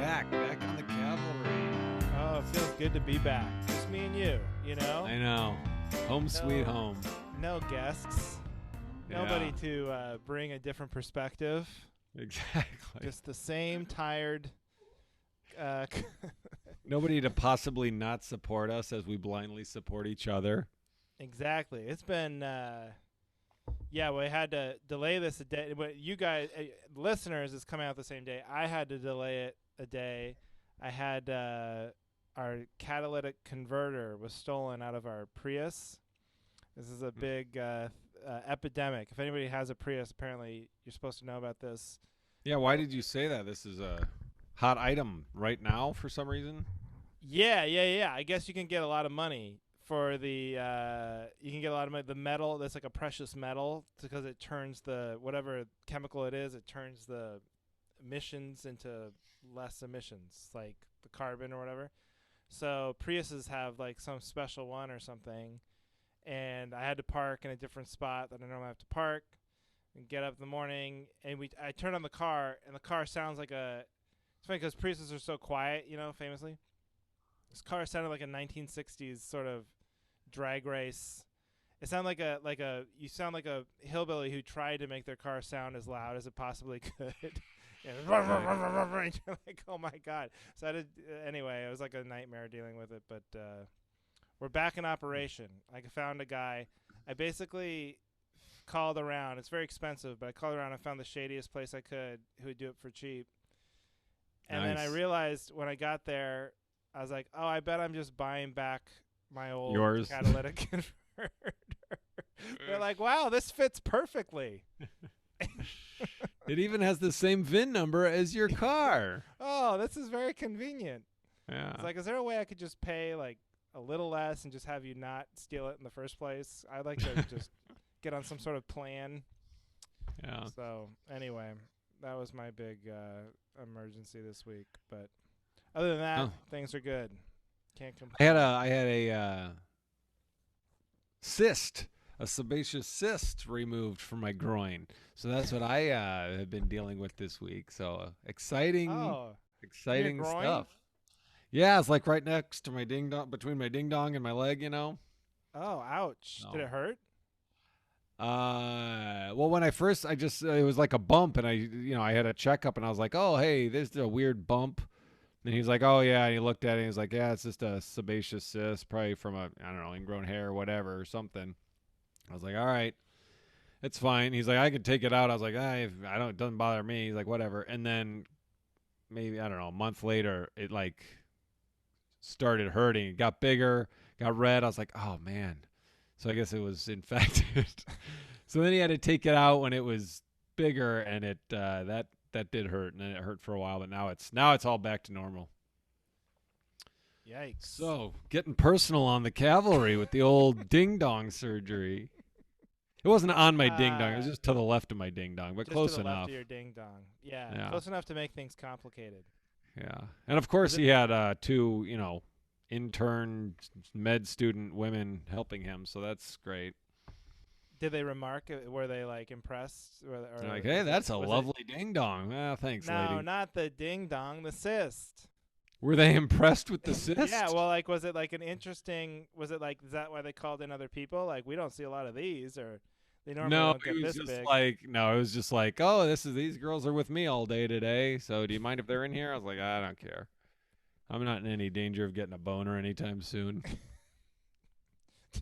back on the Cavalry. Oh, it feels good to be back. Just me and you know? I know. Home sweet home. No guests. Nobody to bring a different perspective. Exactly. Just the same tired... Nobody to possibly not support us as we blindly support each other. Exactly. It's been... we had to delay this a day. But you guys, listeners, is coming out the same day. I had to delay it a day. I had our catalytic converter was stolen out of our Prius. This is a big epidemic. If anybody has a Prius, apparently you're supposed to know about this. Yeah, why did you say that? This is a hot item right now for some reason? Yeah. I guess you can get a lot of money for the the metal. That's like a precious metal because it turns the whatever chemical it is. It turns the emissions into less emissions, like the carbon or whatever. So Priuses have like some special one or something, and I had to park in a different spot that I normally have to park, and get up in the morning. And I turned on the car, and the car sounds like a. It's funny because Priuses are so quiet, famously. This car sounded like a 1960s sort of drag race. It sounded you sound like a hillbilly who tried to make their car sound as loud as it possibly could. And you're like, oh my God. So anyway, it was like a nightmare dealing with it, but we're back in operation. I found a guy. I basically called around. It's very expensive, but I called around and found the shadiest place I could who would do it for cheap. And then I realized when I got there, I was like, oh, I bet I'm just buying back my old catalytic converter. They're like, wow, this fits perfectly. It even has the same VIN number as your car. Oh, this is very convenient. Yeah. It's like, is there a way I could just pay like a little less and just have you not steal it in the first place? I'd like to just get on some sort of plan. Yeah. So anyway, that was my big emergency this week. But other than that, things are good. Can't complain. I had a cyst. A sebaceous cyst removed from my groin. So that's what I have been dealing with this week. So exciting stuff. Yeah, it's like right next to my ding dong, between my ding dong and my leg, Oh, ouch. No. Did it hurt? Well, when I first, it was like a bump, and I had a checkup, and I was like, oh, hey, there's a weird bump. And he's like, oh, yeah. And he looked at it, and he was like, yeah, it's just a sebaceous cyst, probably from ingrown hair or whatever or something. I was like, all right, it's fine. He's like, I could take it out. I was like, it doesn't bother me. He's like, whatever. And then maybe, a month later, it like started hurting. It got bigger, got red. I was like, oh man. So I guess it was infected. So then he had to take it out when it was bigger, and it that did hurt, and then it hurt for a while. But now it's all back to normal. Yikes. So, getting personal on the Cavalry with the old ding-dong surgery. It wasn't on my ding-dong. It was just to the left of my ding-dong, but close enough. Just to the left of your ding-dong. Yeah, close enough to make things complicated. Yeah. And, of course, he had two, intern med student women helping him, so that's great. Did they remark? Were they, like, impressed? Or they're like, hey, that's a lovely ding-dong. Thanks, lady. No, not the ding-dong, the cyst. Were they impressed with the cyst? Yeah, well, like, was it like is that why they called in other people? Like, we don't see a lot of these, or they normally don't get this big. It was just like, oh, these girls are with me all day today, so do you mind if they're in here? I was like, I don't care. I'm not in any danger of getting a boner anytime soon.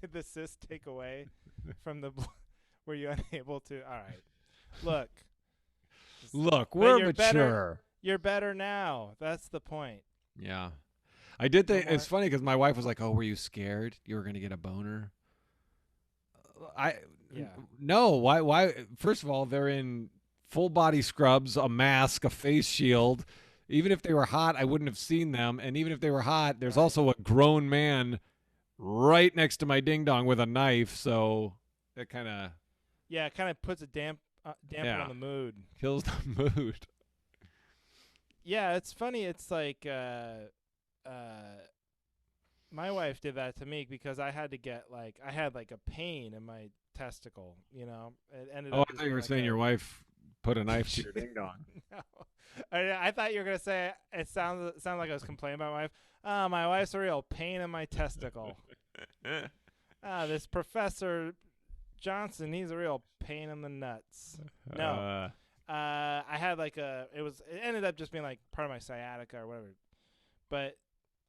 Did the cyst take away from were you unable to? All right. Look, we're mature. You're better now. That's the point. Yeah. I did think it's funny because my wife was like, oh, were you scared you were going to get a boner? No. Why? First of all, they're in full body scrubs, a mask, a face shield. Even if they were hot, I wouldn't have seen them. And even if they were hot, there's also a grown man right next to my ding dong with a knife. So that kind of. Yeah, it kind of puts a damper on the mood. Kills the mood. Yeah, it's funny. It's like my wife did that to me because I had to get I had a pain in my testicle. It ended up. I thought you were saying your wife put a knife to your ding dong. No. I thought you were gonna say it sounded like I was complaining about my wife. My wife's a real pain in my testicle. This Professor Johnson, he's a real pain in the nuts. No. I had like it ended up just being like part of my sciatica or whatever. But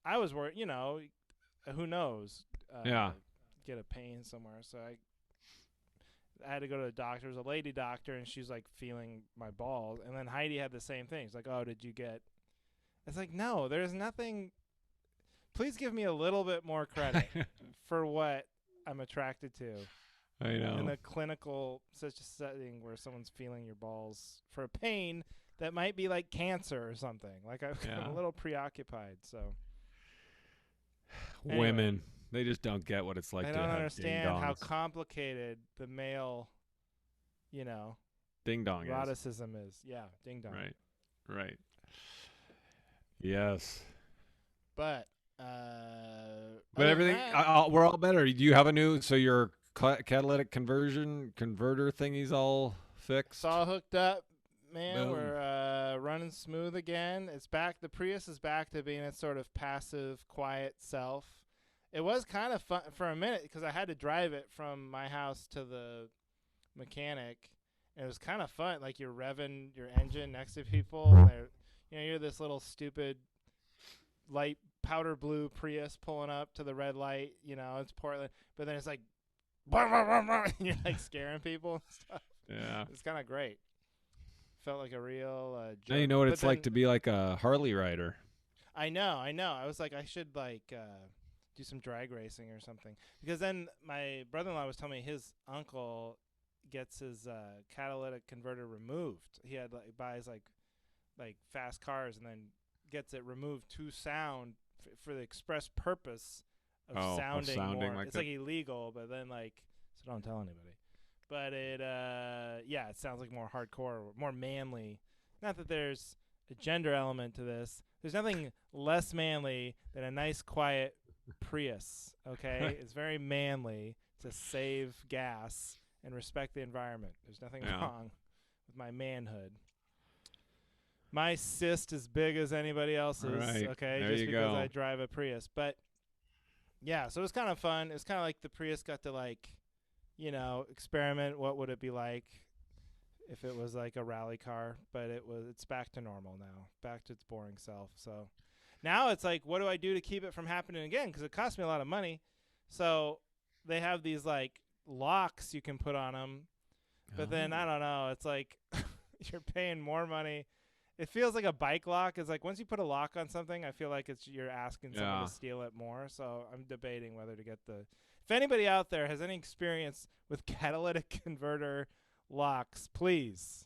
I was worried, who knows? Yeah. Get a pain somewhere. So I had to go to the doctor. It was a lady doctor, and she's like feeling my balls. And then Heidi had the same thing. She's like, "Oh, did you get?" It's like, no, there's nothing. Please give me a little bit more credit for what I'm attracted to. I know. In a clinical such a setting where someone's feeling your balls for a pain that might be like cancer or something. Like I'm a little preoccupied. So women, they just don't get what it's like. I to don't have understand how complicated the male, ding dong eroticism is. Yeah, ding dong. Right. Yes. But everything, we're all better. Do you have a new? So your catalytic converter thingy's all fixed. It's all hooked up, man. Boom. We're running smooth again. It's back. The Prius is back to being its sort of passive, quiet self. It was kind of fun for a minute because I had to drive it from my house to the mechanic. And it was kind of fun. Like you're revving your engine next to people. And you're this little stupid light powder blue Prius pulling up to the red light. It's Portland. But then it's like, and you're like scaring people and stuff. Yeah. It's kind of great. Felt like a real joke. Now you know what it's like to be like a Harley rider. I know. I was like, I should like do some drag racing or something. Because then my brother-in-law was telling me his uncle gets his catalytic converter removed. He had buys like fast cars and then gets it removed to sound for the express purpose of sounding more. Like it's like illegal, but then so don't tell anybody. But it it sounds like more hardcore, more manly. Not that there's a gender element to this. There's nothing less manly than a nice quiet Prius, okay? It's very manly to save gas and respect the environment. There's nothing wrong with my manhood. My cyst is big as anybody else's, okay? There just you because go. I drive a Prius. But yeah, so it was kind of fun. It was kind of like the Prius got to experiment. What would it be like if it was like a rally car? But it's back to normal now, back to its boring self. So now it's like, what do I do to keep it from happening again? Because it cost me a lot of money. So they have these like locks you can put on them. But then I don't know. It's like you're paying more money. It feels like a bike lock. It's like once you put a lock on something, I feel like you're asking someone to steal it more. So I'm debating whether to get if anybody out there has any experience with catalytic converter locks, please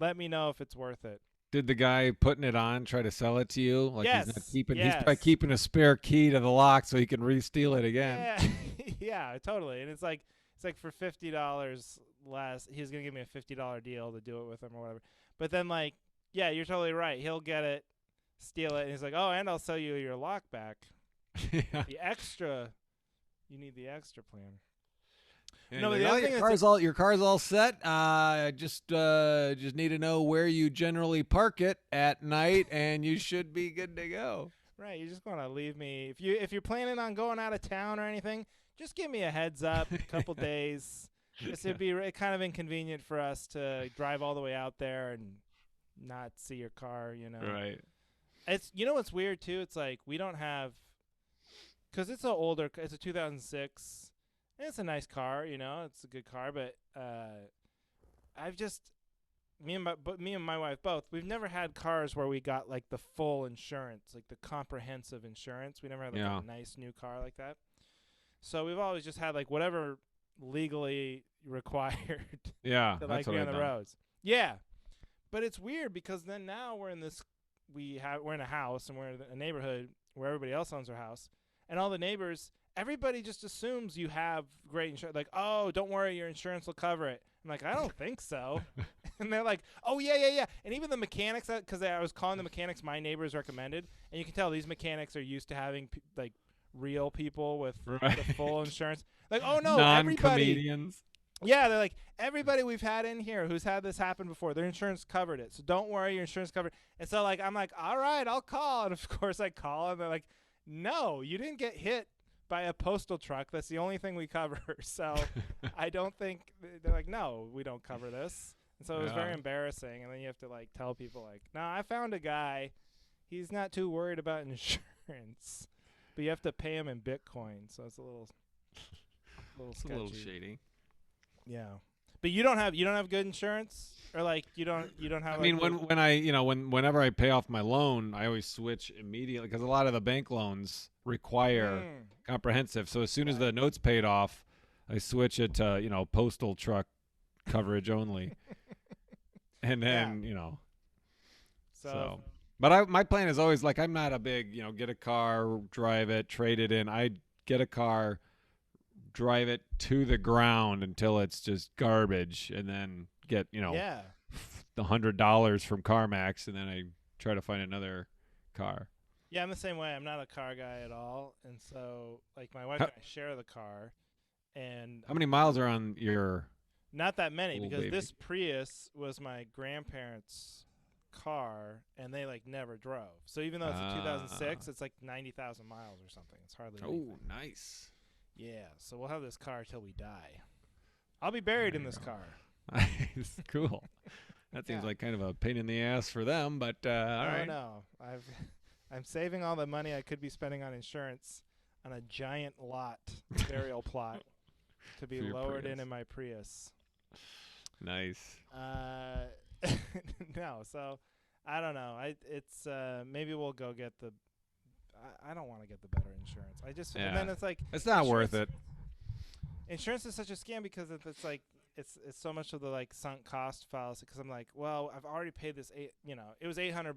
let me know if it's worth it. Did the guy putting it on try to sell it to you? Like yes. He's probably keeping a spare key to the lock so he can re-steal it again. Yeah, yeah, totally. And it's like for $50 less. He was gonna give me a $50 deal to do it with him or whatever. But then yeah, you're totally right. He'll get it, steal it, and he's like, "Oh, and I'll sell you your lock back." Yeah. You need the extra plan. No, but the other thing your car's all set. Just need to know where you generally park it at night, and you should be good to go. Right, you just want to leave me if you're planning on going out of town or anything. Just give me a heads up, a couple days. It'd be kind of inconvenient for us to drive all the way out there and not see your car. Right. It's what's weird too. It's like we don't have. Because it's it's a 2006, and it's a nice car, it's a good car, but me and my wife both, we've never had cars where we got like the full insurance, like the comprehensive insurance. We never had a nice new car like that. So we've always just had like whatever legally required to be on the roads. Yeah. But it's weird because then now we're in a house and we're in a neighborhood where everybody else owns their house. And all the neighbors, everybody just assumes you have great insurance. Like, oh, don't worry, your insurance will cover it. I'm like, I don't think so. And they're like, oh, yeah. And even the mechanics, because I was calling the mechanics my neighbors recommended, and you can tell these mechanics are used to having real people with the full insurance. Like, oh, no, non-comedians. Yeah, they're like, everybody we've had in here who's had this happen before, their insurance covered it. So don't worry, your insurance covered. And so like I'm like, all right, I'll call. And of course I call, and they're like, no, you didn't get hit by a postal truck. That's the only thing we cover. So I don't think they're like, no, we don't cover this. And so it was very embarrassing. And then you have to like tell people like, no, I found a guy. He's not too worried about insurance, but you have to pay him in Bitcoin. So it's a little sketchy. A little shady. Yeah, but you don't have good insurance, or like you don't have. I mean, whenever I pay off my loan, I always switch immediately because a lot of the bank loans require comprehensive. So as soon as the note's paid off, I switch it to postal truck coverage only, and then So, but my plan is always like I'm not a big get a car, drive it, trade it in. I get a car, drive it to the ground until it's just garbage, and then get the $100 from CarMax, and then I try to find another car. Yeah, I'm the same way. I'm not a car guy at all, and so like my wife and I share the car. And how many miles are on your? Not that many, because baby? This Prius was my grandparents' car, and they like never drove. So even though it's a 2006, it's like 90,000 miles or something. It's hardly anything. Nice. Yeah, so we'll have this car till we die. I'll be buried in this car. It's cool. That seems like kind of a pain in the ass for them, but all right. No, I'm saving all the money I could be spending on insurance on a giant burial plot to be lowered in my Prius. Nice. No, so I don't know. It's maybe we'll go get the. I don't want to get the better insurance. And then it's like it's not worth it. Insurance is such a scam because it's like it's so much of the like sunk cost fallacy. Because I'm like, well, I've already paid this. It was $800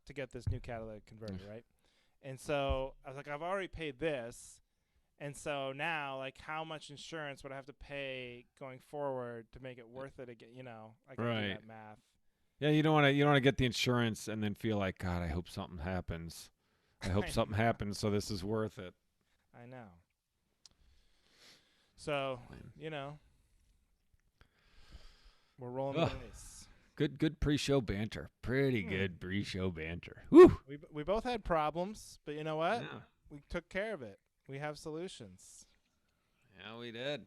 to get this new catalytic converter, right? And so I was like, I've already paid this, and so now like, how much insurance would I have to pay going forward to make it worth it again? I can do that math. Yeah, you don't want to get the insurance and then feel like, God, I hope something happens. I hope something happens, so this is worth it. I know. So, we're rolling the dice. Good pre-show banter. Pretty good pre-show banter. Woo! We both had problems, but you know what? Yeah. We took care of it. We have solutions. Yeah, we did.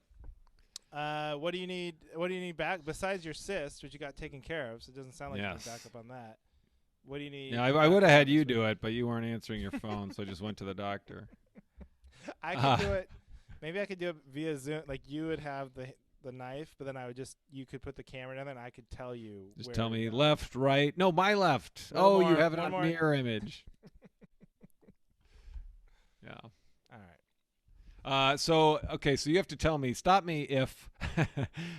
What do you need? What do you need back besides your cyst, which you got taken care of? So it doesn't sound like you need backup on that. What do you need? Yeah, I would have had you do it, but you weren't answering your phone, so I just went to the doctor. I could do it. Maybe I could do it via Zoom. Like you would have the knife, but then you could put the camera down there, and I could tell you. Just tell me left, right. No, my left. You have it on mirror image. Yeah. All right. So you have to tell me. Stop me if.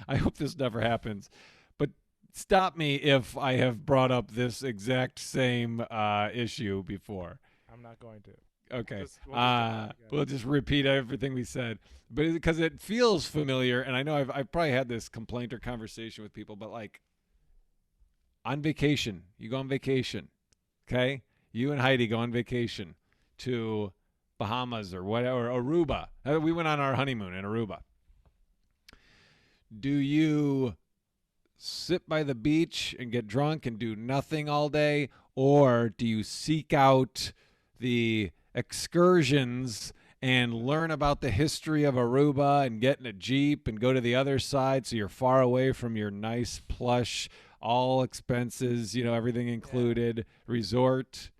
I hope this never happens, but stop me if I have brought up this exact same issue before. I'm not going to. Okay. We'll just repeat everything we said, but because it feels familiar, and I know I've probably had this complaint or conversation with people, but like on vacation, you go on vacation, okay? You and Heidi go on vacation to Bahamas or whatever, Aruba. We went on our honeymoon in Aruba. Do you sit by the beach and get drunk and do nothing all day, or do you seek out the excursions and learn about the history of Aruba and get in a Jeep and go to the other side so you're far away from your nice plush, all expenses, everything included resort?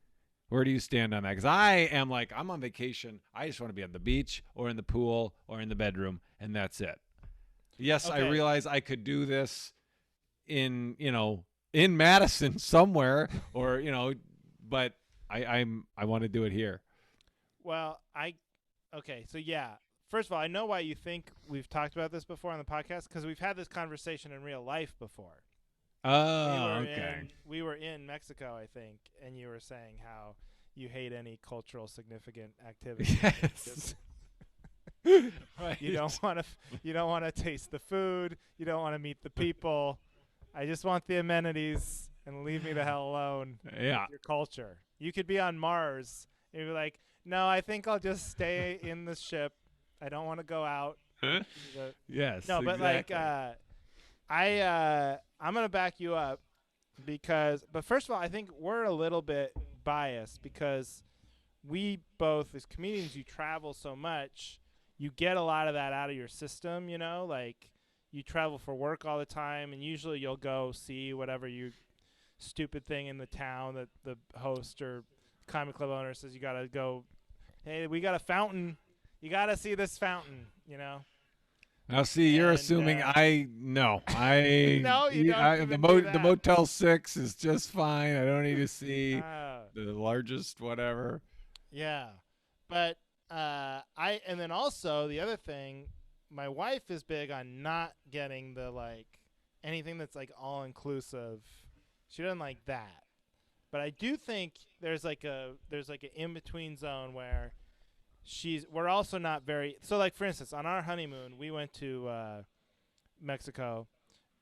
Where do you stand on that? Because I am like, I'm on vacation. I just want to be on the beach or in the pool or in the bedroom, and that's it. Yes, I realize I could do this in Madison somewhere, or but I want to do it here. Well, so yeah. First of all, I know why you think we've talked about this before on the podcast, because we've had this conversation in real life before. Oh, okay. We were in Mexico, I think, and you were saying how you hate any cultural significant activity. Yes. Right. You don't want to taste the food. You don't want to meet the people. I just want the amenities, and leave me the hell alone. Yeah. With your culture. You could be on Mars and you'd be like, no, I think I'll just stay in the ship. I don't want to go out. Yes. No, but exactly. I'm gonna back you up but first of all, I think we're a little bit biased because we both, as comedians, you travel so much, you get a lot of that out of your system. Like you travel for work all the time, and usually you'll go see whatever you stupid thing in the town that the host or comic club owner says you gotta go. Hey, we got a fountain. You gotta see this fountain. Now, see, you're And assuming I no. I, no, you don't the even do the that. Motel 6 is just fine. I don't need to see Uh, the largest whatever. yeah, but and then also the other thing, my wife is big on not getting the anything that's like all inclusive. She doesn't like that. But I do think there's like an in between zone where we're also not very, so like for instance on our honeymoon we went to Mexico,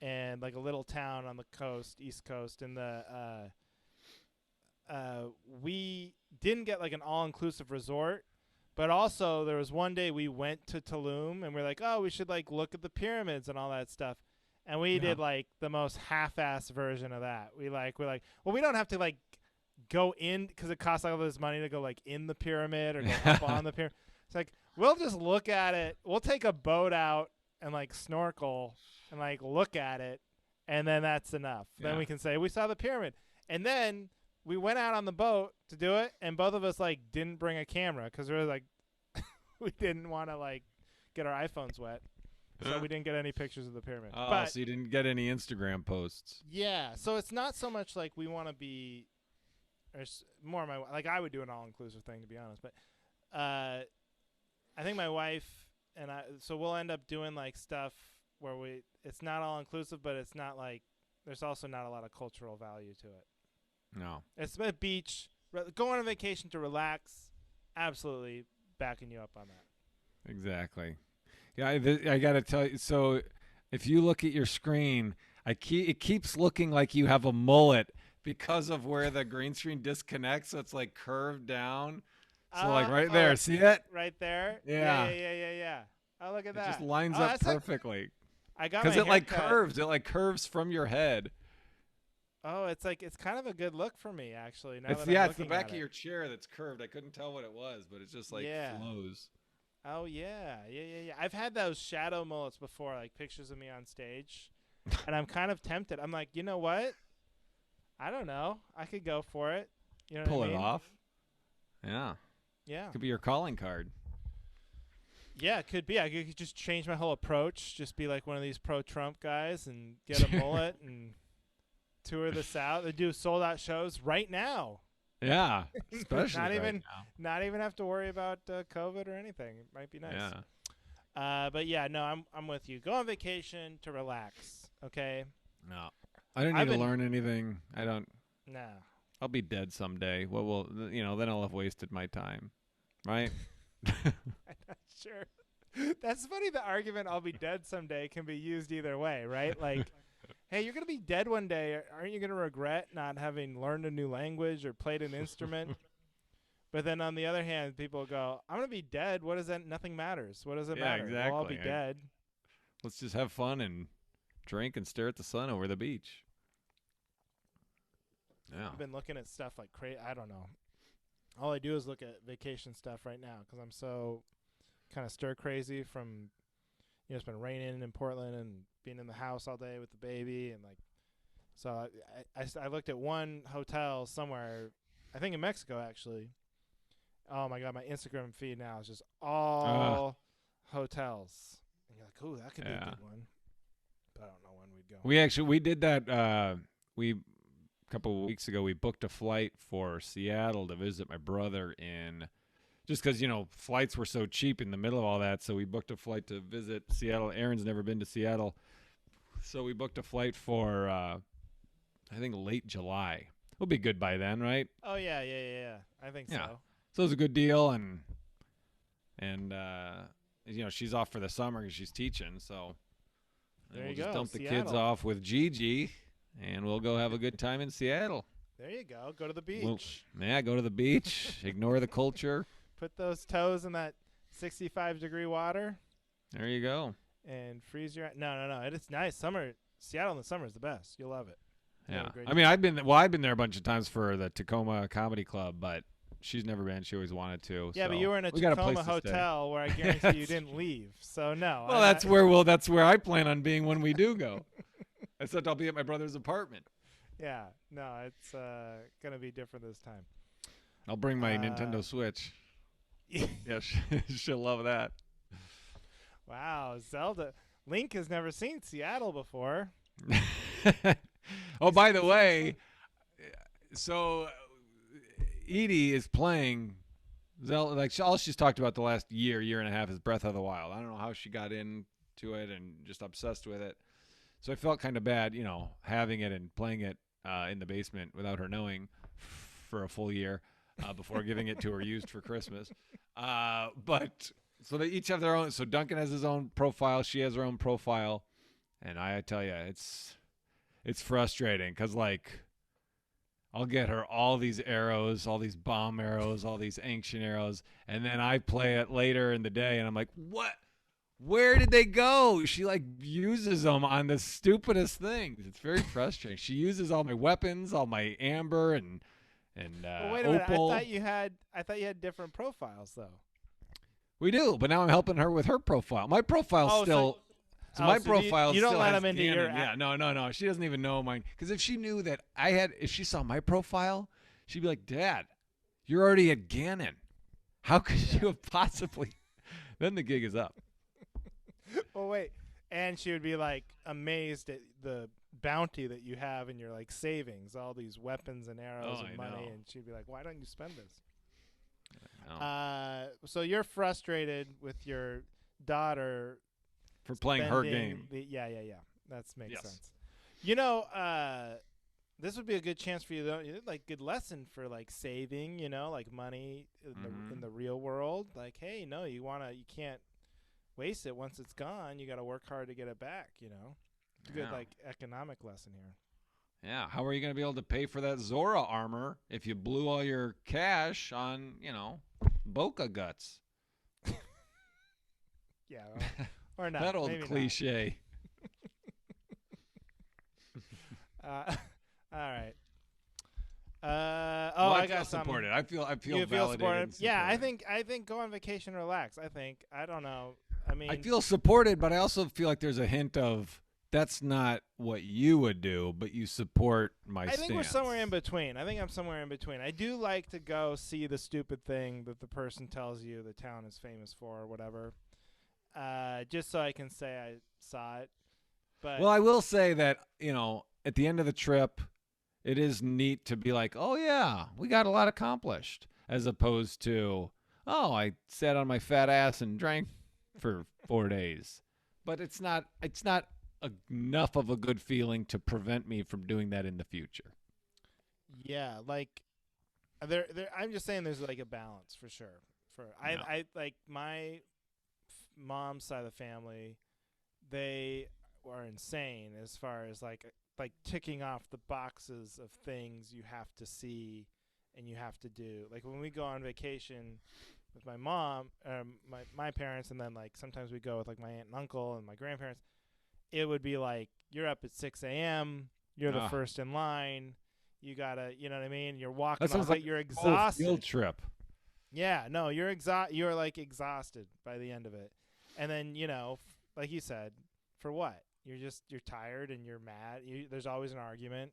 and like a little town on the coast, east coast, and we didn't get like an all inclusive resort, but also there was one day we went to Tulum and we're like, oh, we should like look at the pyramids and all that stuff. And we Yeah. did like the most half-ass version of that. We're like, well, we don't have to like go in because it costs like all this money to go like in the pyramid or go up on the pyramid. It's like we'll just look at it. We'll take a boat out and like snorkel and like look at it, and then that's enough. Then Yeah. we can say we saw the pyramid. And then we went out on the boat to do it, and both of us like didn't bring a camera because we were like we didn't want to like get our iPhones wet. So we didn't get any pictures of the pyramid. Oh, but so you didn't get any Instagram posts. yeah, so it's not so much like we want to be, or more like I would do an all-inclusive thing to be honest, but I think my wife and I, so we'll end up doing like stuff where it's not all-inclusive, but it's not like there's also not a lot of cultural value to it. No. It's a beach, go on a vacation to relax. Absolutely backing you up on that. Exactly. Yeah, I got to tell you. So, if you look at your screen, it keeps looking like you have a mullet because of where the green screen disconnects. So it's like curved down. So like right there, see it? Right there. Yeah. Yeah. Oh, look at It that. just lines Oh, up that's like- perfectly. I got Because my it like haircut. curves. It like curves from your head. Oh, it's kind of a good look for me actually. Now It's that I'm it's the looking back at of it. your chair that's curved. I couldn't tell what it was, but it just like Yeah. flows. Oh yeah. I've had those shadow mullets before, like pictures of me on stage, and I'm kind of tempted. I'm like, you know what? I don't know. I could go for it. You know Pull what I it mean? off. Yeah. Yeah. Could be your calling card. Yeah, it could be. I could just change my whole approach. Just be like one of these pro-Trump guys and get a mullet and tour the South. They do sold-out shows right now. Yeah. Especially Not right even- now. Not even have to worry about COVID or anything. It might be nice. Yeah. But yeah, no, I'm with you. Go on vacation to relax. Okay. No. I don't I've need to been- learn anything. I don't. No. I'll be dead someday. What will then I'll have wasted my time, right? I'm not sure. That's funny. The argument "I'll be dead someday" can be used either way, right? Like, hey, you're gonna be dead one day. Aren't you gonna regret not having learned a new language or played an instrument? But then on the other hand, people go, "I'm gonna be dead. What does that? Nothing matters. What does it Yeah, matter? Well, I'll be exactly. dead." Let's just have fun and drink and stare at the sun over the beach. Yeah. I've been looking at stuff like crazy. I don't know. All I do is look at vacation stuff right now because I'm so kind of stir crazy from, it's been raining in Portland and being in the house all day with the baby and like, so I looked at one hotel somewhere, I think in Mexico actually. Oh my God, my Instagram feed now is just all hotels. And you're like, ooh, that could be a Yeah. good one. But I don't know when we'd go. We did that. We a couple of weeks ago we booked a flight for Seattle to visit my brother in, just because flights were so cheap in the middle of all that. So we booked a flight to visit Seattle. Aaron's never been to Seattle, so we booked a flight for I think late July. We'll be good by then, right? Oh yeah. I think Yeah. so. So it was a good deal, and she's off for the summer because she's teaching. So There we'll you just go, dump the kids Seattle. off with Gigi, and we'll go have a good time in Seattle. There you go. Go to the beach. Go to the beach, ignore the culture. Put those toes in that 65-degree water. There you go. and freeze your. No. It's nice. Seattle in the summer is the best. You'll love it. You'll have Yeah. a great I mean, time. I've been there a bunch of times for the Tacoma Comedy Club, but she's never been. She always wanted to. Yeah, So but you were in a we got a place Tacoma to stay. hotel where I guarantee you didn't leave. So no. Well, that's where I plan on being when we do go. Except I'll be at my brother's apartment. Yeah, no, it's gonna be different this time. I'll bring my Nintendo Switch. Yeah, she'll love that. Wow, Zelda. Link has never seen Seattle before. Oh, by the way, so Edie is playing Zelda. Like all she's talked about the last year and a half is Breath of the Wild. I don't know how she got into it and just obsessed with it. So I felt kind of bad, having it and playing it in the basement without her knowing for a full year before giving it to her used for Christmas. But so they each have their own. So Duncan has his own profile. She has her own profile. And I tell you, it's frustrating because, like, I'll get her all these arrows, all these bomb arrows, all these ancient arrows, and then I play it later in the day, and I'm like, what? Where did they go? She, like, uses them on the stupidest things. It's very frustrating. She uses all my weapons, all my amber and Well, wait a minute. opal. I thought you had different profiles though. We do, but now I'm helping her with her profile. My profile's Oh, still... So Oh, my so profile you don't still let has them into Ganon. your Yeah, no. She doesn't even know mine. Because if she knew that if she saw my profile, she'd be like, Dad, you're already at Ganon. How could you have possibly? Then the gig is up. Well, wait. And she would be like amazed at the bounty that you have in your like savings, all these weapons and arrows and money, know. and she'd be like, "Why don't you spend this?" No. So you're frustrated with your daughter For playing her spending game. yeah. That makes Yes. sense. This would be a good chance for you, though. Like good lesson for like saving, like money in the real world. Like, hey, no, you can't waste it once it's gone. You got to work hard to get it back. It's a good like economic lesson here. Yeah. How are you going to be able to pay for that Zora armor if you blew all your cash on, Boca guts? Yeah. Or not. That old maybe cliche. not. All right. Well, I feel got something. supported. I feel You feel validated. supported? And Yeah, I supported. think go on vacation, relax. I don't know. I mean, I feel supported, but I also feel like there's a hint of that's not what you would do, but you support my I think we're stance. somewhere in between. I think I'm somewhere in between. I do like to go see the stupid thing that the person tells you the town is famous for or whatever, just so I can say I saw it. But Well, I will say that, at the end of the trip, it is neat to be like, oh, yeah, we got a lot accomplished, as opposed to, oh, I sat on my fat ass and drank for 4 days. But it's not enough of a good feeling to prevent me from doing that in the future. yeah, like there. I'm just saying there's like a balance for sure. Yeah. I like my mom's side of the family. They are insane as far as like ticking off the boxes of things you have to see and you have to do. Like when we go on vacation with my mom, my parents, and then like sometimes we go with like my aunt and uncle and my grandparents. It would be like you're up at 6 a.m. You're the first in line. You gotta, you know what I mean. You're walking, That sounds off, like you're a exhausted. field trip. Yeah, no, you're like exhausted by the end of it. And then, like you said, for what? You're tired and you're mad. There's always an argument,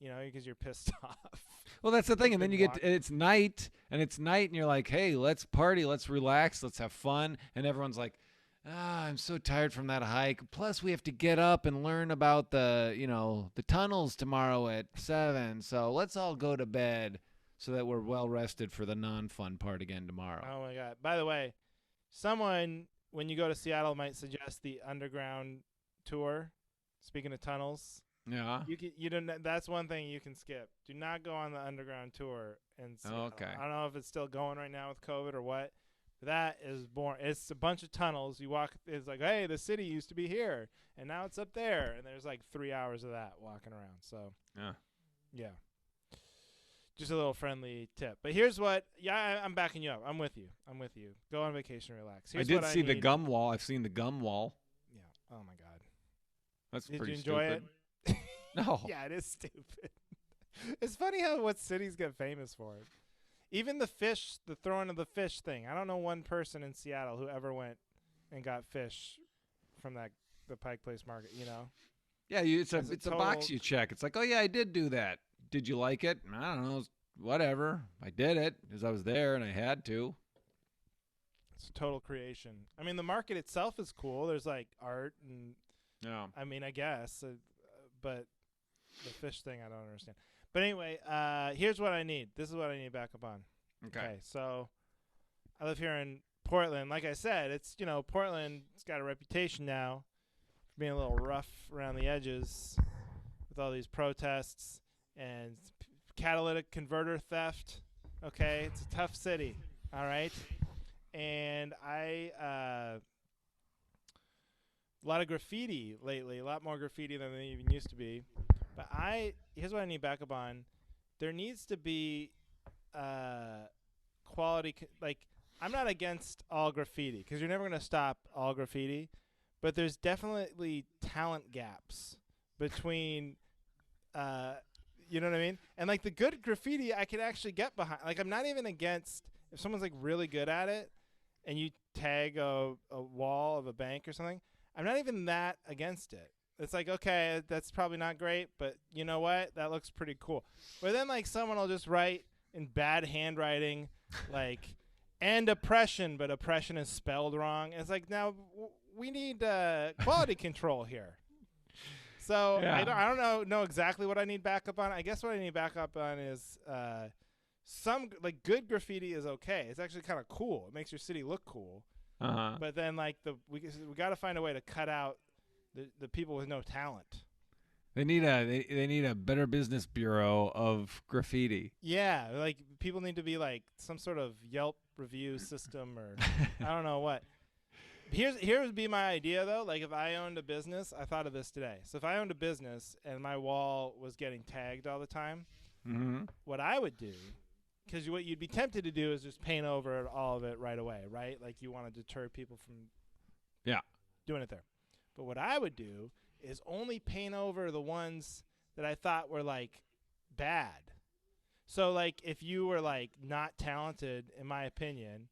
because you're pissed off. Well, that's the thing. And then Been you get it's night, and you're like, hey, let's party, let's relax, let's have fun. And everyone's like, I'm so tired from that hike. Plus, we have to get up and learn about the tunnels tomorrow at 7. So let's all go to bed so that we're well rested for the non-fun part again tomorrow. Oh my God! By the way, someone when you go to Seattle might suggest the underground tour. Speaking of tunnels, Yeah. you don't. That's one thing you can skip. Do not go on the underground tour. And Okay. I don't know if it's still going right now with COVID or what. That is boring. It's a bunch of tunnels. You walk. It's like, hey, the city used to be here, and now it's up there. And there's like 3 hours of that walking around. So Yeah. yeah. Just a little friendly tip. But here's what. Yeah, I'm backing you up. I'm with you. Go on vacation, relax. Here's I did what see I the need. gum wall. I've seen the gum wall. Yeah. Oh my God. That's Did pretty you enjoy stupid. it? No. Yeah, it is stupid. It's funny how what cities get famous for it. Even the throwing of the fish thing. I don't know one person in Seattle who ever went and got fish from the Pike Place Market. Yeah, it's a box you check. It's like, oh yeah, I did do that. Did you like it? I don't know. Whatever. I did it because I was there and I had to. It's a total creation. I mean, the market itself is cool. There's like art and Yeah. I mean, I guess, but the fish thing I don't understand. But anyway, here's what I need. This is what I need backup on. Okay. So I live here in Portland. Like I said, it's Portland's got a reputation now for being a little rough around the edges with all these protests and catalytic converter theft. Okay, it's a tough city. All right, and a lot of graffiti lately. A lot more graffiti than there even used to be. But here's what I need backup on. There needs to be quality. I'm not against all graffiti because you're never going to stop all graffiti. But there's definitely talent gaps between, you know what I mean? And like the good graffiti I could actually get behind. Like I'm not even against if someone's like really good at it and you tag a wall of a bank or something. I'm not even that against it. It's like, okay, that's probably not great, but you know what? That looks pretty cool. But then, like, someone will just write in bad handwriting, like, and oppression, but oppression is spelled wrong. It's like, now, we need quality control here. So Yeah. I don't know exactly what I need backup on. I guess what I need backup on is some, like, good graffiti is okay. It's actually kind of cool. It makes your city look cool. Uh-huh. But then, like, we got to find a way to cut out the people with no talent. They need a better business bureau of graffiti. Yeah, like people need to be like some sort of Yelp review system or I don't know what. Here would be my idea though. Like if I owned a business, I thought of this today. So if I owned a business and my wall was getting tagged all the time, what I would do, because what you'd be tempted to do is just paint over all of it right away, right? Like you want to deter people from doing it there. But what I would do is only paint over the ones that I thought were like bad. So like if you were like not talented, in my opinion,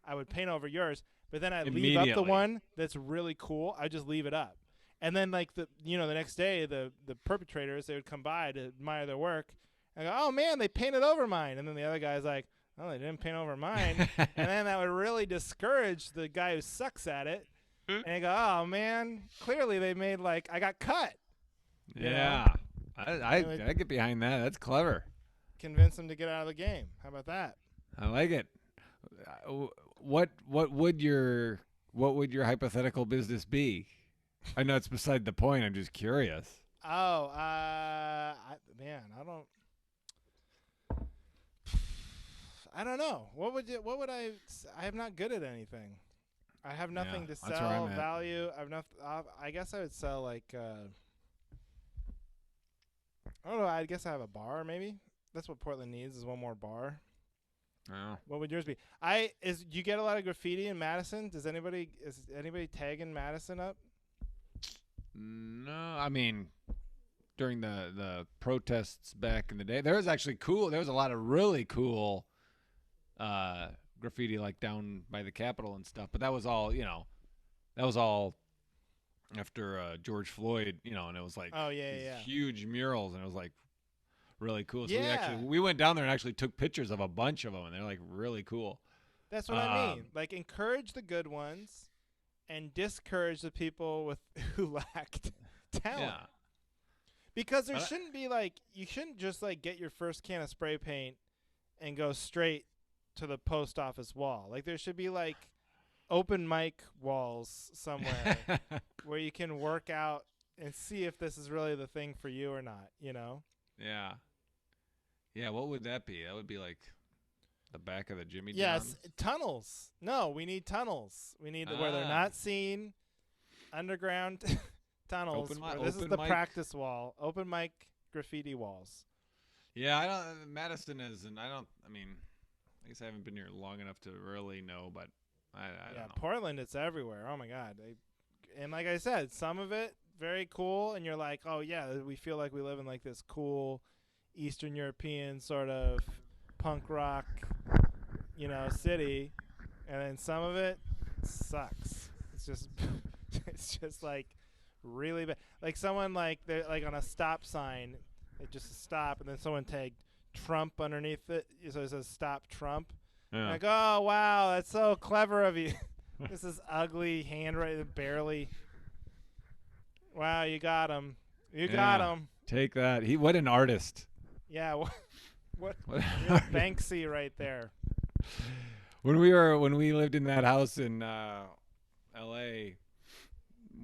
I would paint over yours, but then I'd leave up the one that's really cool. I just leave it up. And then like the next day the perpetrators, they would come by to admire their work and go, oh man, they painted over mine. And then the other guy's like, oh, they didn't paint over mine. And then that would really discourage the guy who sucks at it. And I go, oh man, clearly they made like I got cut. Yeah, I get behind that. That's clever. Convince them to get out of the game. How about that? I like it. What would your hypothetical business be? I know it's beside the point. I'm just curious. Oh, I don't know. What would I am not good at anything. I have nothing to sell, value. I guess I would sell like I don't know. I guess I have a bar maybe. That's what Portland needs is one more bar. Oh. What would yours be? You get a lot of graffiti in Madison? Is anybody tagging Madison up? No, I mean during the protests back in the day, there was actually cool. There was a lot of really cool graffiti like down by the Capitol and stuff, but that was all after George Floyd, and it was like huge murals, and it was like really cool. So we went down there and actually took pictures of a bunch of them, and they're like really cool. That's what I mean. Like encourage the good ones and discourage the people who lacked talent. Yeah. Because there shouldn't be like you shouldn't just like get your first can of spray paint and go straight to the post office wall. Like there should be like open mic walls somewhere where you can work out and see if this is really the thing for you or not, Yeah. Yeah, what would that be? That would be like the back of the Jimmy John's? Yes, tunnels. No, we need tunnels. We need where they're not seen, underground tunnels. This is the practice wall. Open mic graffiti walls. Yeah, I don't. Madison is, and I don't. I mean, I guess I haven't been here long enough to really know, but I Yeah, don't know. Portland, it's everywhere. Oh my God. And like I said, some of it very cool, and you're like, oh yeah, we feel like we live in like this cool Eastern European sort of punk rock, city, and then some of it sucks. It's just, it's just like really bad. Like someone like they're like on a stop sign, it just stop, and then someone tagged Trump underneath it, so it says stop Trump. Yeah. Like, oh wow, that's so clever of you. This is ugly handwriting, barely. Wow, you got him. You got Yeah. him. Take that. What an artist. Yeah, what What an real artist. Banksy right there. When we lived in that house in L.A.,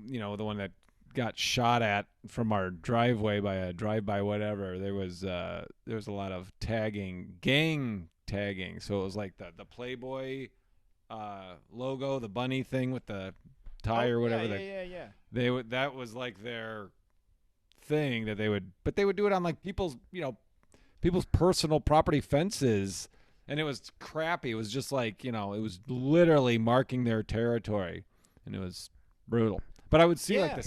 the one that got shot at from our driveway by a drive-by whatever, there was a lot of tagging, gang tagging. So it was like the Playboy logo, the bunny thing with the tie Oh or yeah, whatever. yeah. That was like their thing that but they would do it on like people's personal property fences, and it was crappy. It was just like it was literally marking their territory, and it was brutal. But I would see like Yeah.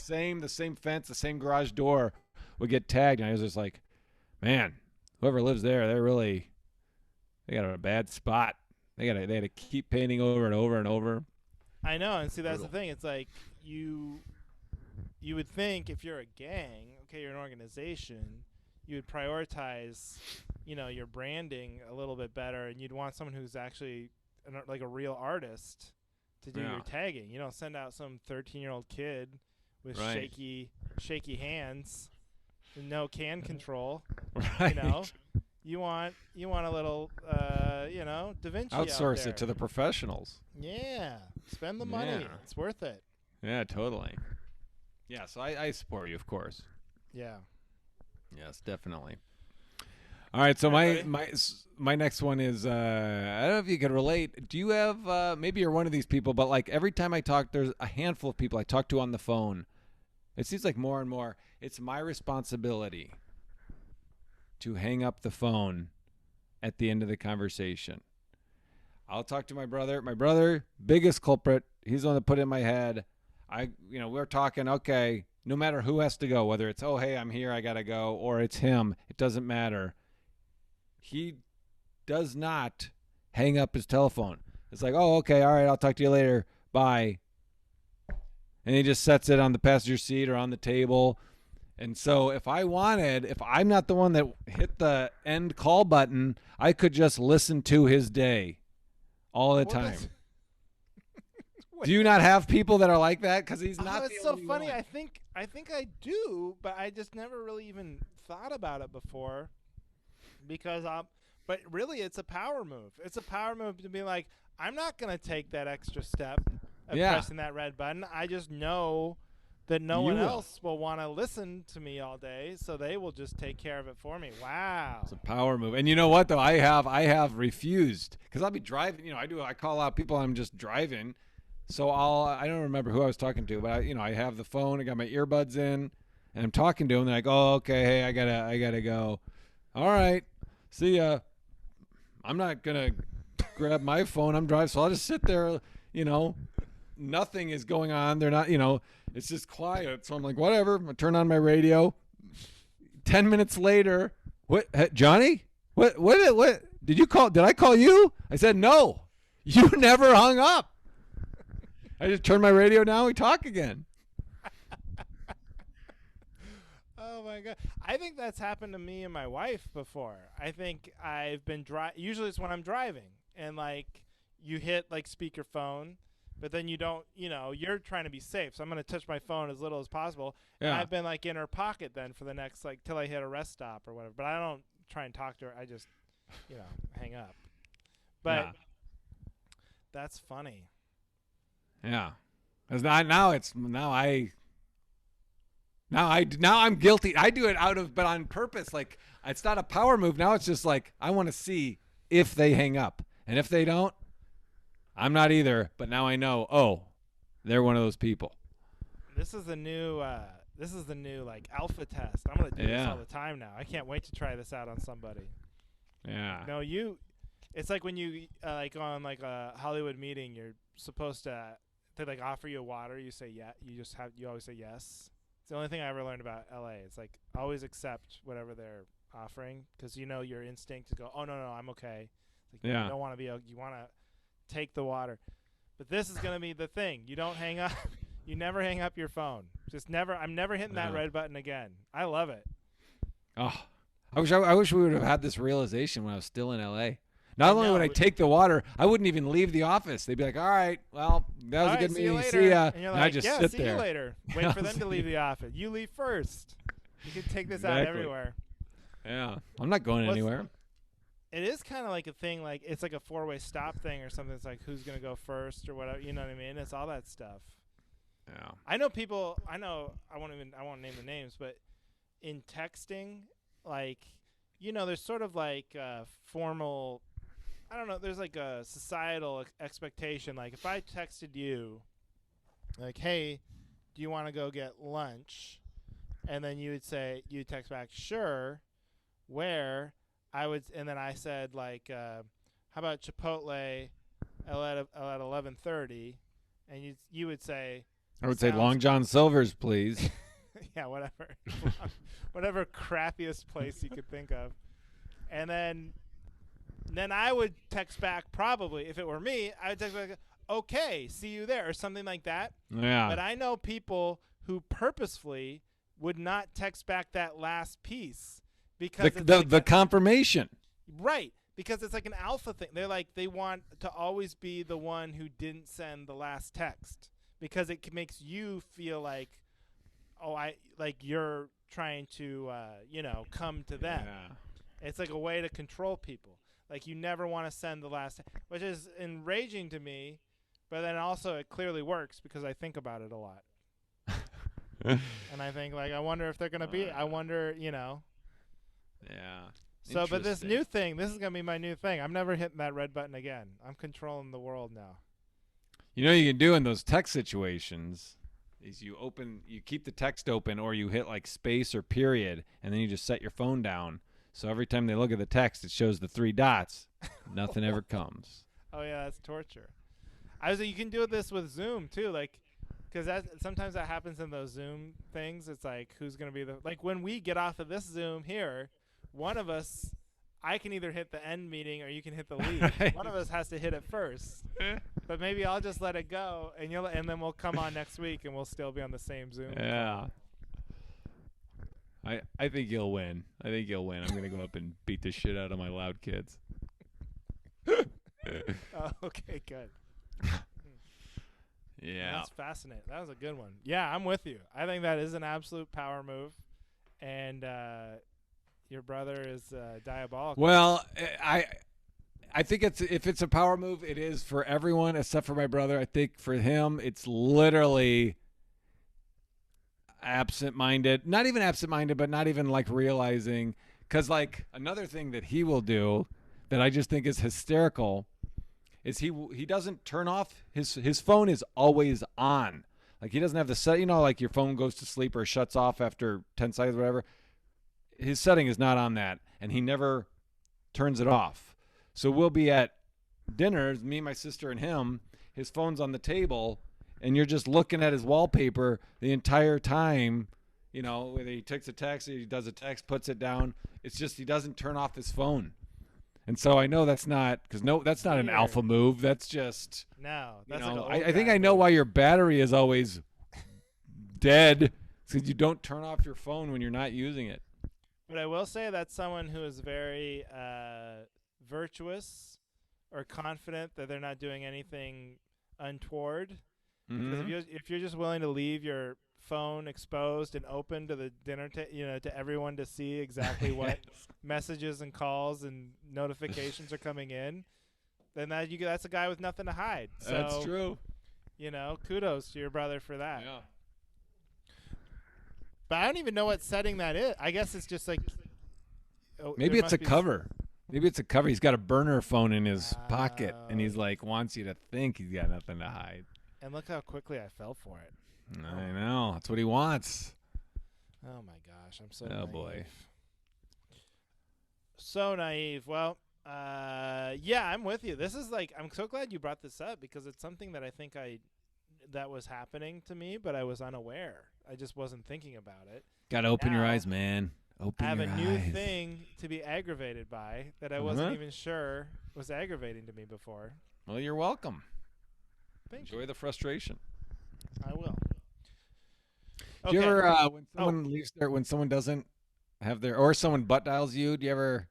the same fence, the same garage door would get tagged, and I was just like, man, whoever lives there, they got a bad spot. They had to keep painting over and over and over. I know, and see that's the Brutal. thing. It's like you would think if you're a gang, okay, you're an organization, you would prioritize, your branding a little bit better, and you'd want someone who's actually like a real artist to do Yeah. your tagging. You don't send out some 13-year-old kid with Right. shaky hands, and no can control. Right. You know, you want a little, Da Vinci out Outsource there. it to the professionals. Yeah, spend the money. Yeah. It's worth it. Yeah, totally. Yeah, so I support you, of course. Yeah. Yes, definitely. All right, so All right, my next one is I don't know if you can relate. Do you have maybe you're one of these people, but like every time I talk, there's a handful of people I talk to on the phone. It seems like more and more it's my responsibility to hang up the phone at the end of the conversation. I'll talk to my brother. My brother, biggest culprit. He's the one that put it in my head. We're talking, okay, no matter who has to go, whether it's, oh, hey, I'm here, I got to go, or it's him, it doesn't matter. He does not hang up his telephone. It's like, oh, okay, all right, I'll talk to you later. Bye. And he just sets it on the passenger seat or on the table. And so if I'm not the one that hit the end call button, I could just listen to his day all the Well, time. that's- Do you not have people that are like that? Because he's not. it's the so only funny. one. I think I do, but I just never really even thought about it before. Because but really, it's a power move. It's a power move to be like, I'm not gonna take that extra step of Yeah. pressing that red button. I just know that no You one will. else will want to listen to me all day, so they will just take care of it for me. Wow. It's a power move. And you know what though? I have refused because I'll be driving. I call out people. I'm just driving. So I don't remember who I was talking to, but I have the phone. I got my earbuds in, and I'm talking to them. They're like, oh, okay, hey, I gotta go. All right, see ya. I'm not gonna grab my phone. I'm driving, so I'll just sit there. Nothing is going on. They're not. It's just quiet. So I'm like, whatever. I turn on my radio. 10 minutes later, what, Johnny? What did you call? Did I call you? I said no. You never hung up. I just turn my radio down. We talk again. Oh my god! I think that's happened to me and my wife before. I think I've been Usually it's when I'm driving, and like you hit like speakerphone, but then you don't. You're trying to be safe, so I'm gonna touch my phone as little as possible. And Yeah. I've been like in her pocket then for the next like till I hit a rest stop or whatever. But I don't try and talk to her. I just hang up. But Yeah. that's funny. Yeah. Cause now I'm guilty. I do it but on purpose. Like it's not a power move. Now it's just like I want to see if they hang up, and if they don't, I'm not either. But now I know. Oh, they're one of those people. This is a new this is the new like alpha test. I'm gonna do this Yeah. all the time now. I can't wait to try this out on somebody. Yeah. No, it's like when you like on like a Hollywood meeting, you're supposed to they like offer you water. You say yeah. You always say yes. It's the only thing I ever learned about LA. It's like always accept whatever they're offering because you know your instinct to go, oh no, I'm okay. Like, Yeah. you don't want to you want to take the water. But this is gonna be the thing. You don't hang up. You never hang up your phone. Just never. I'm never hitting that red button again. I love it. Oh, I wish we would have had this realization when I was still in LA. Not only would I take the water, I wouldn't even leave the office. They'd be like, "All right, well, that was a good meeting. See ya." And you're and like, I just yeah, sit see there. you later. Wait for them to leave the office. You leave first. You can take this out Exactly. everywhere. Yeah, I'm not going anywhere. It is kind of like a thing, like it's like a 4-way stop thing or something. It's like who's gonna go first or whatever. You know what I mean? It's all that stuff. Yeah. I know people. I won't name the names, but in texting, like, you know, there's sort of like formal. I don't know. There's like a societal expectation. Like if I texted you, like, "Hey, do you want to go get lunch?" and then you text back, "Sure." Where and then I said like, "How about Chipotle at 11:30?" and you would say. I would say Long John Silver's, please. Yeah, whatever. Whatever crappiest place you could think of. And then I would text back probably, if it were me, I would text back, okay, see you there, or something like that. Yeah. But I know people who purposefully would not text back that last piece because the confirmation. Right. Because it's like an alpha thing. They're like, they want to always be the one who didn't send the last text. Because it makes you feel like, you're trying to, come to them. Yeah. It's like a way to control people. Like you never want to send the last, which is enraging to me, but then also it clearly works because I think about it a lot. And I think like, I wonder if they're gonna be. I wonder, Yeah. So, but this new thing, this is gonna be my new thing. I'm never hitting that red button again. I'm controlling the world now. You know, you can do in those text situations is you keep the text open, or you hit like space or period, and then you just set your phone down. So every time they look at the text, it shows the 3 dots. Nothing ever comes. Oh yeah, that's torture. You can do this with Zoom too, like, because sometimes that happens in those Zoom things. It's like who's gonna be like when we get off of this Zoom here, one of us. I can either hit the end meeting or you can hit the leave. Right. One of us has to hit it first. But maybe I'll just let it go, and then we'll come on next week, and we'll still be on the same Zoom. Yeah. I think you'll win. I'm going to go up and beat the shit out of my loud kids. Oh, okay, good. Yeah. That's fascinating. That was a good one. Yeah, I'm with you. I think that is an absolute power move, and your brother is diabolical. Well, I think if it's a power move, it is for everyone except for my brother. I think for him, it's literally absent-minded. Not even absent-minded, but not even like realizing. Because like another thing that he will do that I just think is hysterical is he doesn't turn off his phone is always on. Like he doesn't have the set. You know, like your phone goes to sleep or shuts off after 10 seconds, or whatever. His setting is not on that, and he never turns it off. So we'll be at dinner, me, my sister, and him. His phone's on the table, and you're just looking at his wallpaper the entire time. You know, whether he takes a text, he does a text, puts it down. It's just he doesn't turn off his phone. And so I know that's not that's not an alpha move. That's just That's I think I know why your battery is always dead, because you don't turn off your phone when you're not using it. But I will say that's someone who is very virtuous or confident that they're not doing anything untoward. Mm-hmm. Because if you're just willing to leave your phone exposed and open to the dinner, to everyone to see exactly what messages and calls and notifications are coming in, then that's a guy with nothing to hide. So, that's true. Kudos to your brother for that. Yeah. But I don't even know what setting that is. I guess it's just like maybe it's a cover. Maybe it's a cover. He's got a burner phone in his pocket, and he's like wants you to think he's got nothing to hide. And look how quickly I fell for it. I know. That's what he wants. Oh my gosh, I'm so Oh naive. boy. So naive. Well, yeah, I'm with you. This is like, I'm so glad you brought this up because it's something that I think that was happening to me, but I was unaware. I just wasn't thinking about it. Gotta open your Now, eyes, man. I Open have your a new eyes. thing to be aggravated by that I wasn't even sure was aggravating to me before. Well, you're welcome. Thank Enjoy you. the frustration. I will. Do you Okay. ever, when someone leaves when someone doesn't have their, or someone butt dials you, do you ever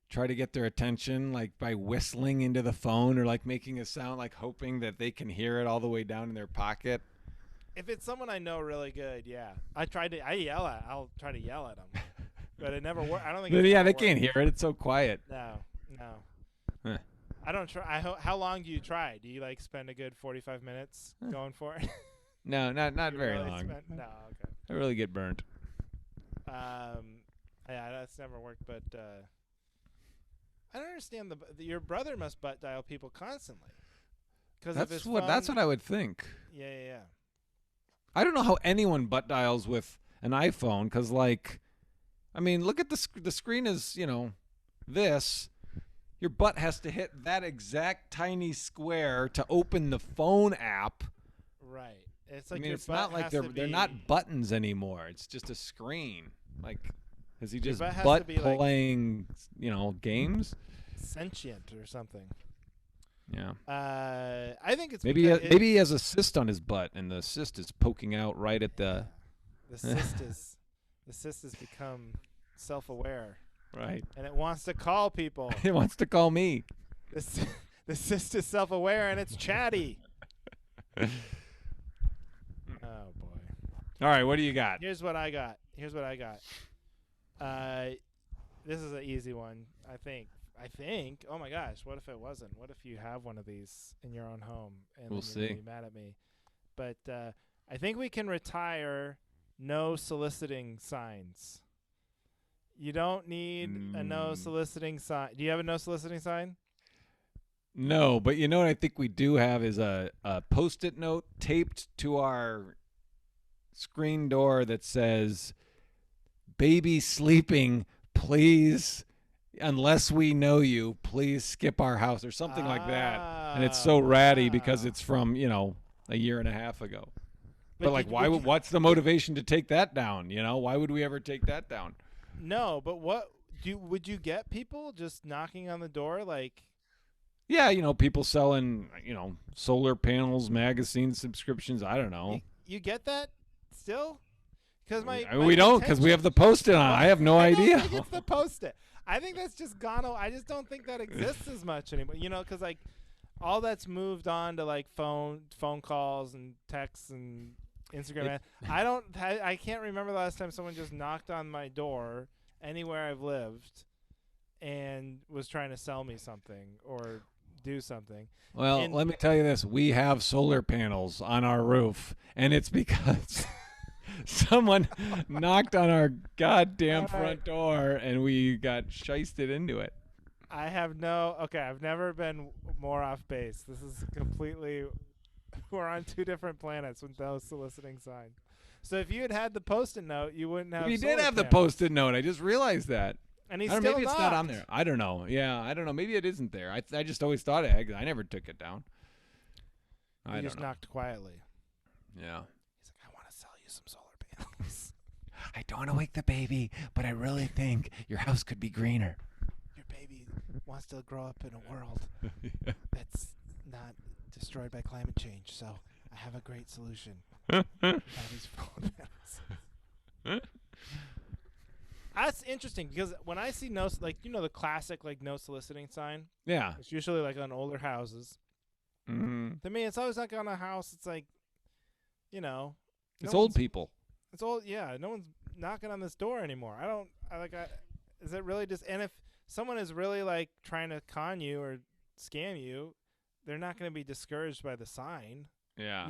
try to get their attention, like by whistling into the phone or like making a sound, like hoping that they can hear it all the way down in their pocket? If it's someone I know really good, yeah. I'll try to yell at them. But it never works. I don't think it's Yeah, ever they worked. can't hear it. It's so quiet. No. Huh. I don't try. How long do you try? Do you like spend a good 45 minutes going for it? No, not You very really long. no, okay. I really get burnt. Yeah, that's never worked. But I don't understand your brother must butt dial people constantly. Because That's what I would think. Yeah. I don't know how anyone butt dials with an iPhone, because, like, I mean, look at the screen is, this. Your butt has to hit that exact tiny square to open the phone app. Right. It's like I mean, your it's butt not like has they're not buttons anymore. It's just a screen. Like, is he just butt has butt to be, like, playing, games? sentient or something. Yeah. I think it's Maybe because maybe he has a cyst on his butt, and the cyst is poking out right at the. the cyst has become self-aware Right. and it wants to call people. He wants to call me. The cyst is self-aware and it's chatty. Oh boy. All right, what do you got? Here's what I got. This is an easy one, I think. Oh my gosh, what if it wasn't? What if you have one of these in your own home and We'll then see. you're gonna be mad at me? But I think we can retire no soliciting signs. You don't need a no soliciting sign. Do you have a no soliciting sign? No, but you know what I think we do have is a Post-it note taped to our screen door that says, "Baby sleeping, please, unless we know you, please skip our house," or something like that. And it's so ratty because it's from, a year and a half ago. But like, what's the motivation to take that down? Why would we ever take that down? No, but would you get people just knocking on the door like? Yeah, people selling, solar panels, magazine subscriptions. I don't know. You get that still? Because we don't, because we have the Post-it on. I have no idea. I don't think it's the Post-it. I think that's just gone. I just don't think that exists as much anymore. Because like all that's moved on to like phone calls and texts and Instagram. I can't remember the last time someone just knocked on my door anywhere I've lived and was trying to sell me something or do something. Well, let me tell you this. We have solar panels on our roof, and it's because someone knocked on our goddamn front door, and we got shysted into it. I've never been more off base. This is completely... We're on two different planets with no soliciting sign. So if you had the Post-it note, you wouldn't have. We did have the Post-it note. I just realized that. And he's still maybe it's not on there. I don't know. Yeah, I don't know. Maybe it isn't there. I just always thought it. I never took it down. I just knocked quietly. Yeah. He's like, I want to sell you some solar panels. I don't want to wake the baby, but I really think your house could be greener. Your baby wants to grow up in a world that's not destroyed by climate change, so I have a great solution. These solar panels. That's interesting because when I see the classic no soliciting sign. Yeah. It's usually like on older houses. Mm-hmm. To me, it's always like on a house. It's like, it's old people. It's old. Yeah. No one's knocking on this door anymore. Is it really just? And if someone is really like trying to con you or scam you, they're not going to be discouraged by the sign. Yeah.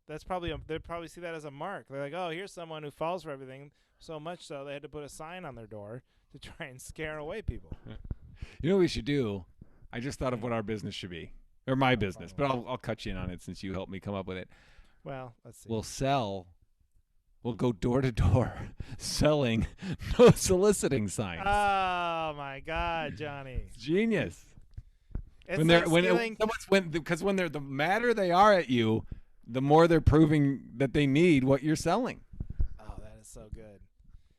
That's probably they'd probably see that as a mark. They're like, oh, here's someone who falls for everything. So much so they had to put a sign on their door to try and scare away people. You know what we should do? I just thought of what our business should be, or my business, but I'll cut you in on it since you helped me come up with it. Well, let's see. We'll sell will go door to door selling no soliciting signs. Oh my God, Johnny! Genius. It's When like they're stealing. because when they're the madder they are at you, the more they're proving that they need what you're selling. Oh, that is so good.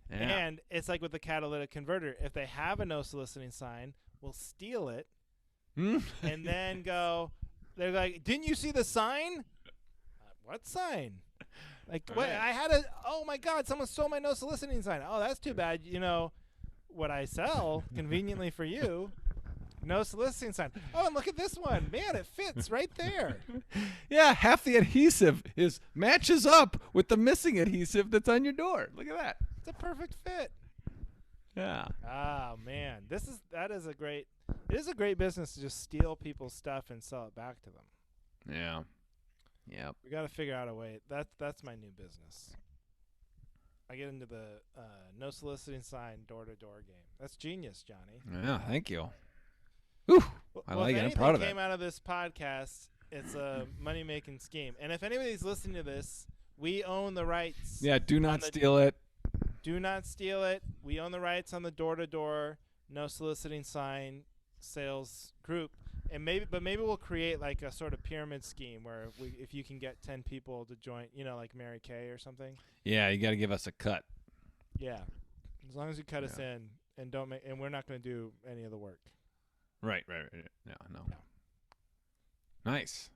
Yeah. And it's like with the catalytic converter. If they have a no soliciting sign, we'll steal it and then go. They're like, "Didn't you see the sign? What sign? Like, what? Right. I had a. Oh my God! Someone stole my no soliciting sign. Oh, that's too bad. You know, what I sell conveniently for you." No soliciting sign. Oh, and look at this one. Man, it fits right there. Yeah, half the adhesive matches up with the missing adhesive that's on your door. Look at that. It's a perfect fit. Yeah. Oh man, it is a great business to just steal people's stuff and sell it back to them. Yeah. Yep. We got to figure out a way. That's my new business. I get into the no soliciting sign door-to-door game. That's genius, Johnny. Yeah, thank you. Whew. I Well, like if it. I'm anything proud of came it. out of this podcast, it's a money-making scheme. And if anybody's listening to this, we own the rights. Yeah, do not the- steal it. Do not steal it. We own the rights on the door-to-door, no soliciting sign sales group. And maybe we'll create like a sort of pyramid scheme where if you can get 10 people to join, like Mary Kay or something. Yeah, you got to give us a cut. Yeah, as long as you cut us in and and we're not going to do any of the work. Right. No. Nice.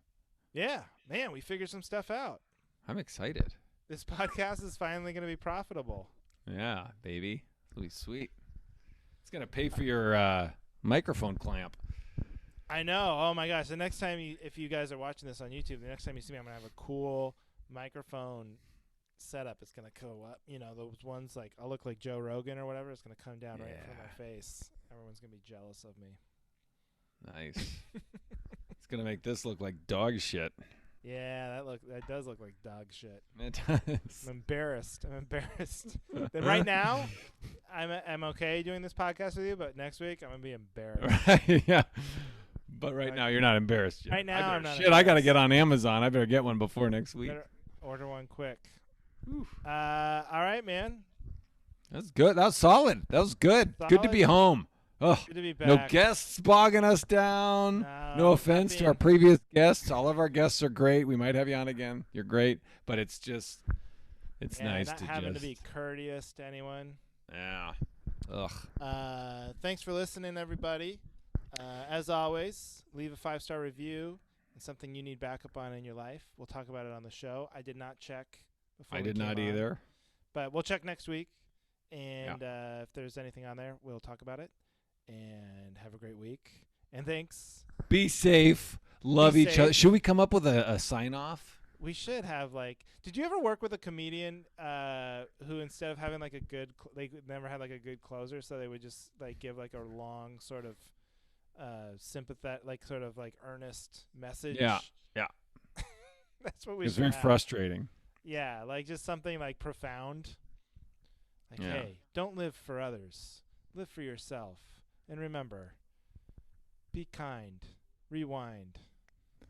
Yeah, man, we figured some stuff out. I'm excited. This podcast is finally going to be profitable. Yeah, baby. It'll be sweet. It's going to pay for your microphone clamp. I know. Oh my gosh. The next time if you guys are watching this on YouTube, the next time you see me, I'm going to have a cool microphone setup. It's going to go up. Those ones like I'll look like Joe Rogan or whatever. It's going to come down right in front of my face. Everyone's going to be jealous of me. Nice. It's going to make this look like dog shit. Yeah, that does look like dog shit. It does. I'm embarrassed. Then right now, I'm okay doing this podcast with you, but next week I'm gonna be embarrassed. Right, yeah. But right now you're not embarrassed yet. Right now I'm not Shit, I got to embarrassed. get on Amazon. I better get one before next week. Better order one quick. All right, man. That's good. That was solid. That was good. Good to be Solid. home. Oh, Good to be back. no guests bogging us down. No, No offense to being- our previous guests. All of our guests are great. We might have you on again. You're great. But it's nice not to having just. to be courteous to anyone. Yeah. Ugh. Thanks for listening, everybody. As always, leave a 5-star review and something you need backup on in your life. We'll talk about it on the show. I did not check before. I we did came not on, either. but we'll check next week. And if there's anything on there, we'll talk about it. And have a great week. And thanks. Be safe. Love each other. safe. Should we come up with a sign off? We should have did you ever work with a comedian who instead of having they never had like a good closer, so they would just give like a long sort of sympathetic, sort of earnest message? Yeah. That's what we It's should very have. frustrating. Yeah, just something profound. Yeah. Hey, don't live for others. Live for yourself. And remember, be kind. Rewind.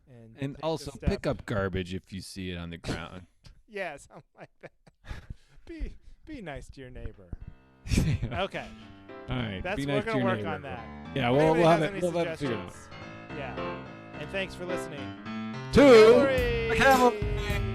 And take the also step. pick up garbage if you see it on the ground. Yeah, something like that. Be nice to your neighbor. Okay. All right. That's be we're nice to gonna your work neighbor. on that. Yeah, If we'll anybody have has it. any We'll have it figured out. suggestions, yeah. And thanks for listening. To Cavalry! the Cavalry.